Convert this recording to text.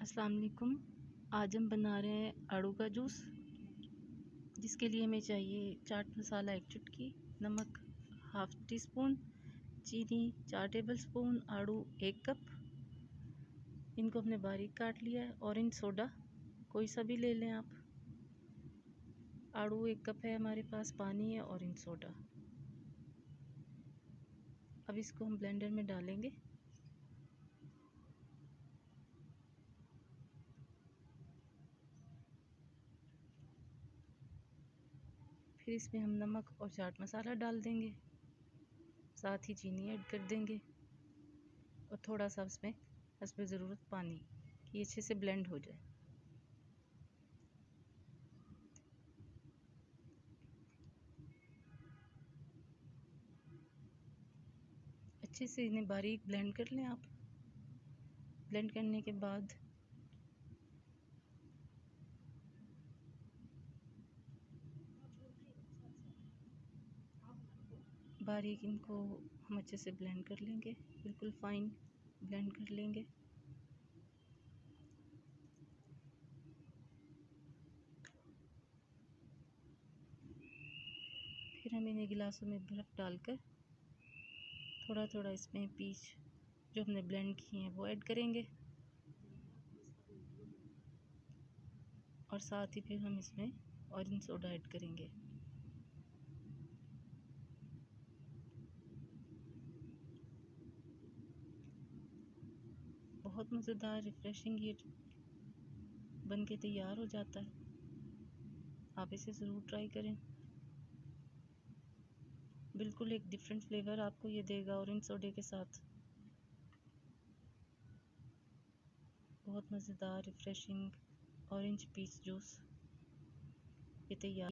अस्सलाम वालेकुम। आज हम बना रहे हैं आड़ू का जूस, जिसके लिए हमें चाहिए चाट मसाला 1 चुटकी, नमक 1/2 टी स्पून, चीनी 4 टेबल स्पून, आड़ू 1 कप। इनको हमने बारीक काट लिया है। ऑरेंज सोडा कोई सा भी ले लें आप। आड़ू 1 कप है हमारे पास, पानी है, ऑरेंज सोडा। अब इसको हम ब्लेंडर में डालेंगे। फिर इसमें हम नमक और चाट मसाला डाल देंगे, साथ ही चीनी ऐड कर देंगे और थोड़ा सा उसमें हस्ब ज़रूरत पानी, कि अच्छे से ब्लेंड हो जाए। अच्छे से इन्हें बारीक ब्लेंड कर लें आप। ब्लेंड करने के बाद बारीक इनको हम अच्छे से ब्लेंड कर लेंगे, बिल्कुल फाइन ब्लेंड कर लेंगे। फिर हम इन्हें गिलासों में बर्फ़ डालकर थोड़ा थोड़ा इसमें पीच जो हमने ब्लेंड किए हैं वो ऐड करेंगे, और साथ ही फिर हम इसमें ऑरेंज सोडा ऐड करेंगे। बहुत मज़ेदार रिफ़्रेशिंग ये बन के तैयार हो जाता है। आप इसे ज़रूर ट्राई करें। बिल्कुल एक डिफरेंट फ्लेवर आपको ये देगा ऑरेंज सोडे के साथ। बहुत मज़ेदार रिफ़्रेशिंग ऑरेंज पीच जूस ये तैयार।